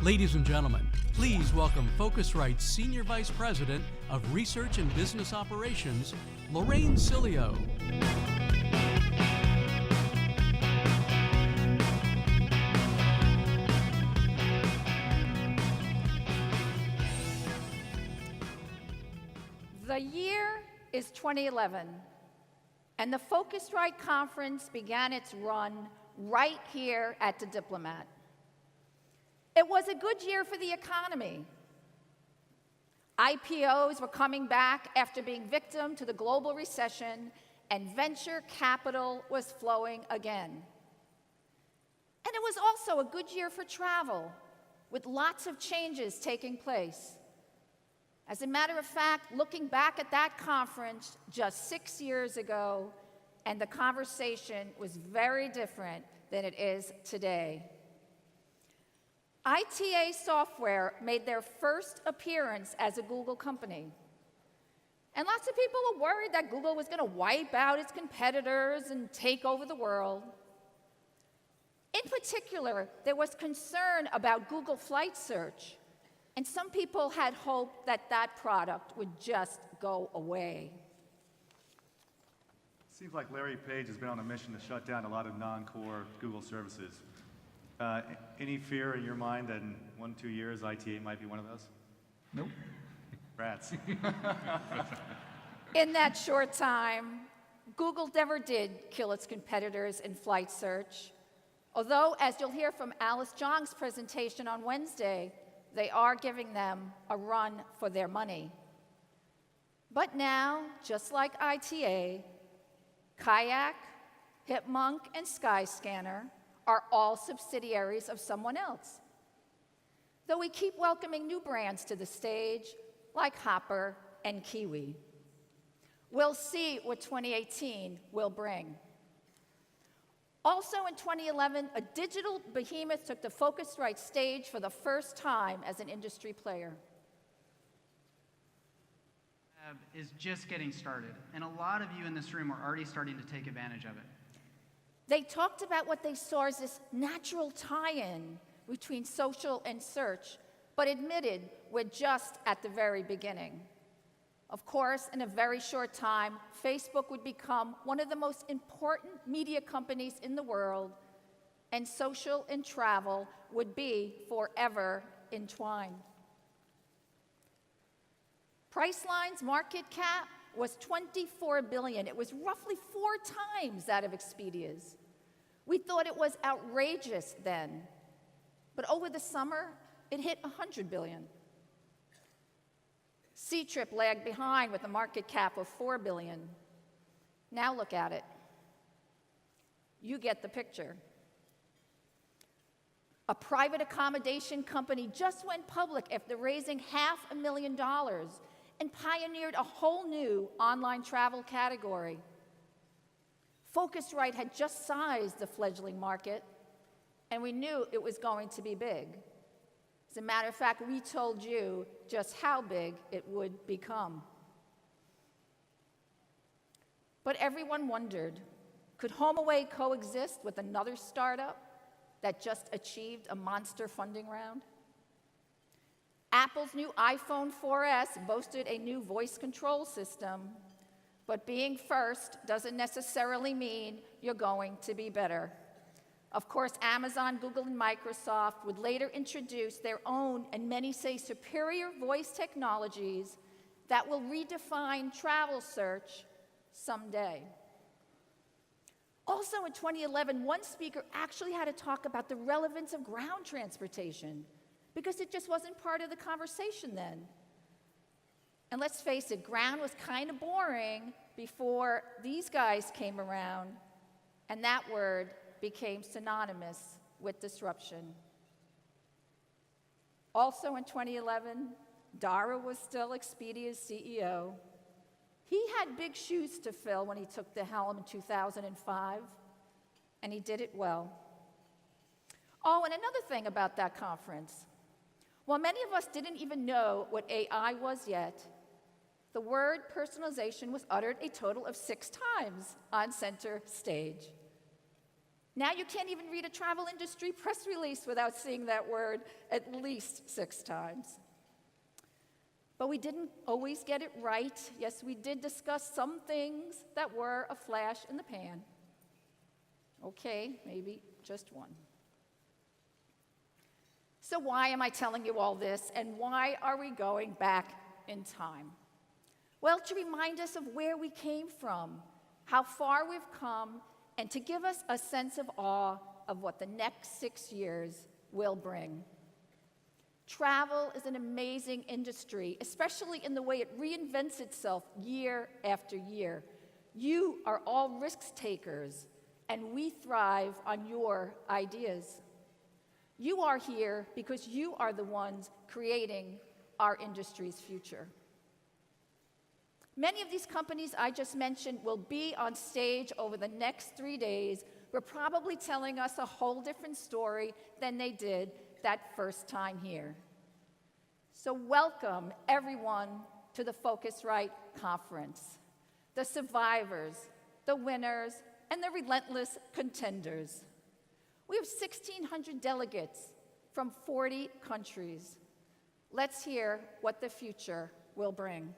Ladies and gentlemen, please welcome Phocuswright's Senior Vice President of Research and Business Operations, Lorraine Sileo. The year is 2011, and the Phocuswright Conference began its run right here at the Diplomat. It was a good year for the economy. IPOs were coming back after being victim to the global recession, and venture capital was flowing again. And it was also a good year for travel, with lots of changes taking place. As a matter of fact, looking back at that conference just 6 years ago, and the conversation was very different than it is today. ITA Software made their first appearance as a Google company. And lots of people were worried that Google was going to wipe out its competitors and take over the world. In particular, there was concern about Google Flight Search, and some people had hoped that that product would just go away. Seems like Larry Page has been on a mission to shut down a lot of non-core Google services. Any fear in your mind that in 1-2 years, ITA might be one of those? Nope. Rats. In that short time, Google never did kill its competitors in flight search. Although, as you'll hear from Alice Zhang's presentation on Wednesday, they are giving them a run for their money. But now, just like ITA, Kayak, Hipmunk, and Skyscanner are all subsidiaries of someone else. Though we keep welcoming new brands to the stage, like Hopper and Kiwi. We'll see what 2018 will bring. Also in 2011, a digital behemoth took the Phocuswright stage for the first time as an industry player. Is just getting started, and a lot of you in this room are already starting to take advantage of it. They talked about what they saw as this natural tie-in between social and search, but admitted we're just at the very beginning. Of course, in a very short time, Facebook would become one of the most important media companies in the world, and social and travel would be forever entwined. Priceline's market cap was $24 billion. It was roughly 4 times that of Expedia's. We thought it was outrageous then, but over the summer, it hit $100 billion. C-Trip lagged behind with a market cap of $4 billion. Now look at it. You get the picture. A private accommodation company just went public after raising $500,000 and pioneered a whole new online travel category. Phocuswright had just sized the fledgling market, and we knew it was going to be big. As a matter of fact, we told you just how big it would become. But everyone wondered, could HomeAway coexist with another startup that just achieved a monster funding round? Apple's new iPhone 4S boasted a new voice control system, but being first doesn't necessarily mean you're going to be better. Of course, Amazon, Google, and Microsoft would later introduce their own, and many say superior voice technologies that will redefine travel search someday. Also in 2011, one speaker actually had to talk about the relevance of ground transportation, because it just wasn't part of the conversation then. And let's face it, ground was kind of boring before these guys came around, and that word became synonymous with disruption. Also in 2011, Dara was still Expedia's CEO. He had big shoes to fill when he took the helm in 2005, and he did it well. Oh, and another thing about that conference. While many of us didn't even know what AI was yet, the word personalization was uttered a total of 6 times on center stage. Now you can't even read a travel industry press release without seeing that word at least 6 times. But we didn't always get it right. Yes, we did discuss some things that were a flash in the pan. Okay, maybe just one. So why am I telling you all this, and why are we going back in time? Well, to remind us of where we came from, how far we've come, and to give us a sense of awe of what the next 6 years will bring. Travel is an amazing industry, especially in the way it reinvents itself year after year. You are all risk takers, and we thrive on your ideas. You are here because you are the ones creating our industry's future. Many of these companies I just mentioned will be on stage over the next 3 days. We're probably telling us a whole different story than they did that first time here. So welcome, everyone, to the Phocuswright Conference. The survivors, the winners, and the relentless contenders. We have 1,600 delegates from 40 countries. Let's hear what the future will bring.